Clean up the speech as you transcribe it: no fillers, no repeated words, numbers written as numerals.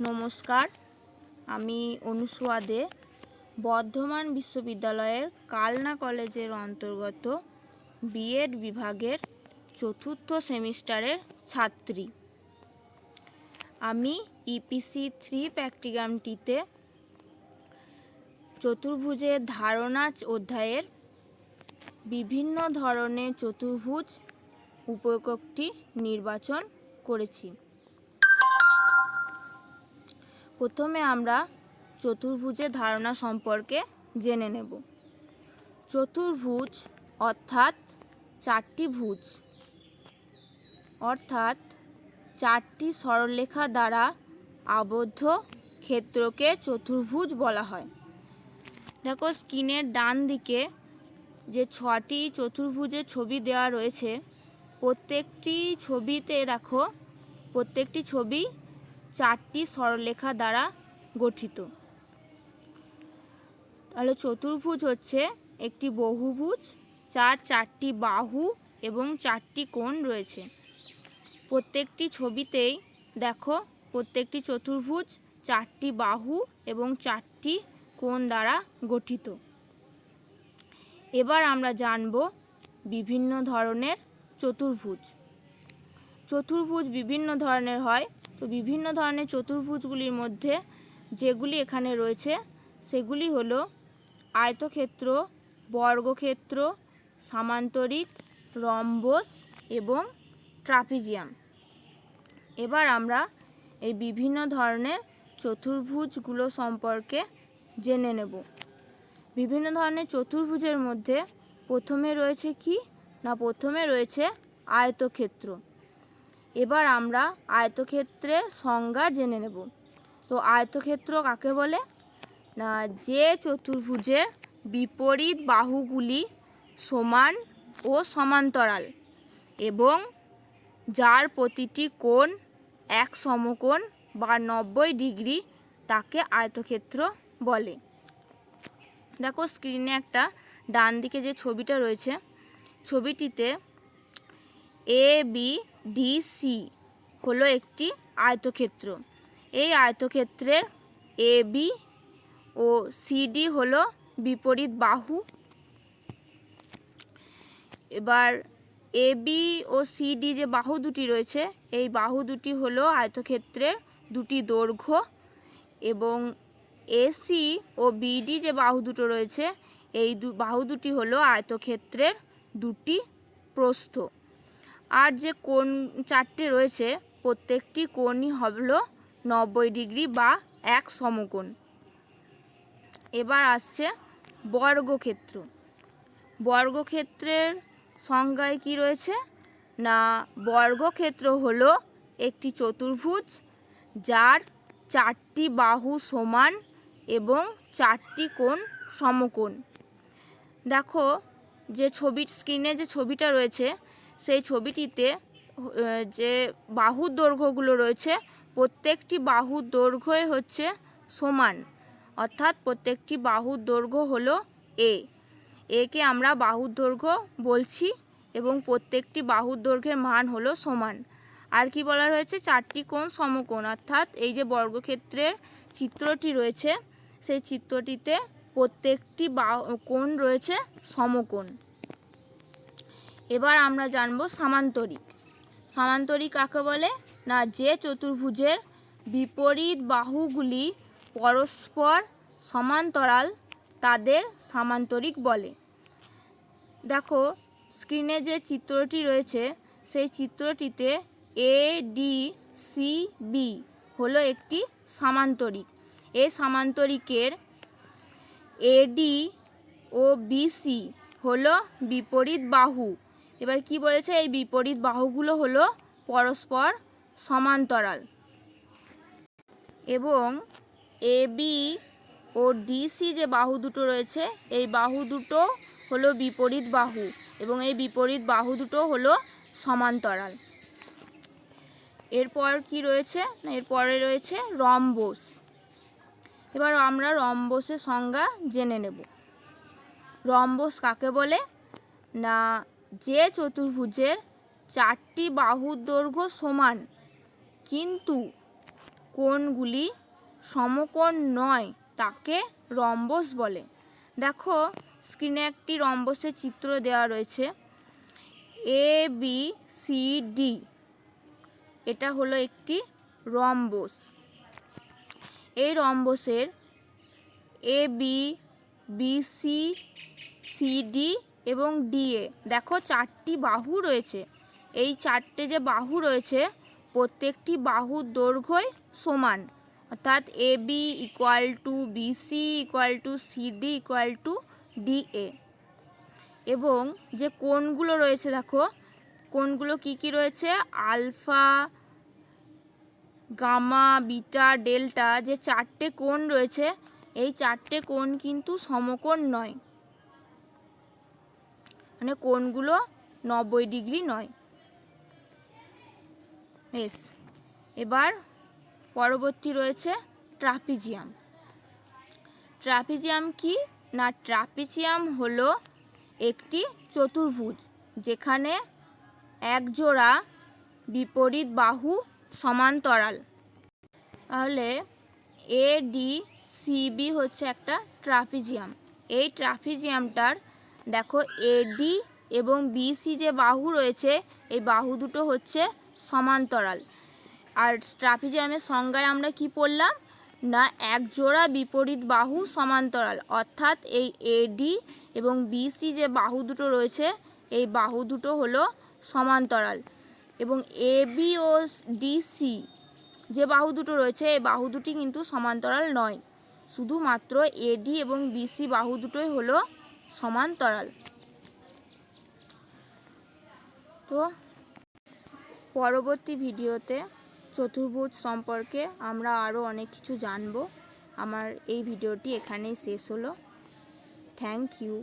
নমস্কার, আমি অনুসুয়া দে বর্ধমান বিশ্ববিদ্যালয়ের কালনা কলেজের অন্তর্গত বিএড বিভাগের চতুর্থ সেমিস্টারের ছাত্রী। আমি ইপিসি 3 প্র্যাকটিকামটিতে চতুর্ভুজের ধারণা অধ্যায়ের বিভিন্ন ধরনের চতুর্ভুজ উপএককটি নির্বাচন করেছি। প্রথমে আমরা চতুর্ভুজের ধারণা সম্পর্কে জেনে নেব। চতুর্ভুজ অর্থাৎ চারটি ভুজ অর্থাৎ চারটি সরলরেখা দ্বারা আবদ্ধ ক্ষেত্রকে চতুর্ভুজ বলা হয়। দেখো স্ক্রিনের ডান দিকে যে 6টি চতুর্ভুজের ছবি দেওয়া রয়েছে, প্রত্যেকটি ছবিতে দেখো প্রত্যেকটি ছবি চারটি সরলরেখা দ্বারা গঠিত। তাহলে চতুর্ভুজ হচ্ছে একটি বহুভুজ যার চারটি বাহু এবং চারটি কোণ রয়েছে। প্রত্যেকটি ছবিতেই দেখো প্রত্যেকটি চতুর্ভুজ চারটি বাহু এবং চারটি কোণ দ্বারা গঠিত। এবার আমরা জানব বিভিন্ন ধরনের চতুর্ভুজ। চতুর্ভুজ বিভিন্ন ধরনের হয়, তো বিভিন্ন ধরনের চতুর্ভুজগুলির মধ্যে যেগুলি এখানে রয়েছে সেগুলি হলো আয়তক্ষেত্র, বর্গক্ষেত্র, সামান্তরিক, রম্বস এবং ট্রাপিজিয়াম। এবার আমরা এই বিভিন্ন ধরনের চতুর্ভুজগুলো সম্পর্কে জেনে নেব। বিভিন্ন ধরনের চতুর্ভুজের মধ্যে প্রথমে রয়েছে কি না, প্রথমে রয়েছে আয়তক্ষেত্র। এবার আমরা আয়তক্ষেত্রের সংজ্ঞা জেনে নেব। তো আয়তক্ষেত্র কাকে বলে না, যে চতুর্ভুজের বিপরীত বাহুগুলি সমান ও সমান্তরাল এবং যার প্রতিটি কোণ এক সমকোণ বা 90 ডিগ্রি তাকে আয়তক্ষেত্র বলে। দেখো স্ক্রিনে একটা ডান দিকে যে ছবিটা রয়েছে, ছবিটিতে ABDC হলো একটি আয়তক্ষেত্র। এই আয়তক্ষেত্রের AB ও CD হলো বিপরীত বাহু। এবার AB ও CD যে বাহু দুটি রয়েছে, এই বাহু দুটি হলো আয়তক্ষেত্রের দুটি দৈর্ঘ্য এবং AC ও BD যে বাহু দুটো রয়েছে, এই বাহু দুটি হলো আয়তক্ষেত্রের দুটি প্রস্থ। আর যে কোণ চারটে রয়েছে প্রত্যেকটি কোণই হলো 90 ডিগ্রি বা এক সমকোণ। এবার আসছে বর্গক্ষেত্র। বর্গক্ষেত্রের সংজ্ঞায় কি রয়েছে না, বর্গক্ষেত্র হলো একটি চতুর্ভুজ যার চারটি বাহু সমান এবং চারটি কোণ সমকোণ। দেখো যে স্ক্রিনে যে ছবিটা রয়েছে সেই ছবিটিতে যে বাহুর দৈর্ঘ্যগুলো রয়েছে প্রত্যেকটি বাহুর দৈর্ঘ্যই হচ্ছে সমান, অর্থাৎ প্রত্যেকটি বাহুর দৈর্ঘ্য হলো একে আমরা বাহুর দৈর্ঘ্য বলছি এবং প্রত্যেকটি বাহুর দৈর্ঘ্যের মান হলো সমান। আর কি বলা হয়েছে, চারটি কোণ সমকোণ, অর্থাৎ এই যে বর্গক্ষেত্রের চিত্রটি রয়েছে সেই চিত্রটিতে প্রত্যেকটি কোণ রয়েছে সমকোণ। এবার আমরা জানব সামান্তরিক। সামান্তরিক কাকে বলে না, যে চতুর্ভুজের বিপরীত বাহুগুলি পরস্পর সমান্তরাল তাদের সামান্তরিক বলে। দেখো স্ক্রিনে যে চিত্রটি রয়েছে সেই চিত্রটিতে ADCB হলো একটি সামান্তরিক। এই সামান্তরিকের AD ও BC হলো বিপরীত বাহু। এবার কি বলেছে, এই বিপরীত বাহুগুলো হলো পরস্পর সমান্তরাল এবং AB ও DC যে বাহু দুটো রয়েছে এই বাহু দুটো হলো বিপরীত বাহু এবং এই বিপরীত বাহু দুটো হলো সমান্তরাল। এরপর কি রয়েছে না, এরপরে রয়েছে রম্বস। এবার আমরা রম্বসের সংজ্ঞা জেনে নেব। রম্বস কাকে বলে না, যে চতুর্ভুজের চারটি বাহুর দৈর্ঘ্য সমান কিন্তু কোণগুলি সমকোণ নয় তাকে রম্বস বলে। দেখো স্ক্রিনে একটি রম্বসের চিত্র দেওয়া রয়েছে, ABCD, এটা হলো একটি রম্বস। এই রম্বসের AB, BC, CD এবং DA দেখো 4টি বাহু রয়েছে। এই 4টে যে বাহু রয়েছে প্রত্যেকটি বাহুর দৈর্ঘ্যই সমান, অর্থাৎ AB = BC = CD = DA। এবং যে কোণগুলো রয়েছে দেখো কোণগুলো কি কি রয়েছে, আলফা, গামা, বিটা, ডেল্টা, যে 4টে কোণ রয়েছে এই 4টে কোণ কিন্তু সমকোণ নয়, মানে কোণগুলো 90 ডিগ্রি নয়। বেশ, এবার পরবর্তী রয়েছে ট্রাপিজিয়াম। ট্রাপিজিয়াম কি না, ট্রাপিজিয়াম হলো একটি চতুর্ভুজ যেখানে একজোড়া বিপরীত বাহু সমান্তরাল। তাহলে ADCB হচ্ছে একটা ট্রাপিজিয়াম। এই ট্রাপিজিয়ামটার দেখো AD এবং BC যে বাহু রয়েছে এই বাহু দুটো হচ্ছে সমান্তরাল। আর ট্রাপিজিয়ামের সংজ্ঞায় আমরা কি পড়লাম না, একজোড়া বিপরীত বাহু সমান্তরাল, অর্থাৎ এই AD এবং BC যে বাহু দুটো রয়েছে এই বাহু দুটো হলো সমান্তরাল। এবং AB ও DC যে বাহু দুটো রয়েছে এই বাহু দুটি কিন্তু সমান্তরাল নয়, শুধুমাত্র AD এবং BC বাহু দুটোই হলো সমান্তরাল। তো পরবর্তী ভিডিওতে চতুর্ভুজ সম্পর্কে আমরা আরও অনেক কিছু জানব। আমার এই ভিডিওটি এখানেই শেষ হলো। Thank you.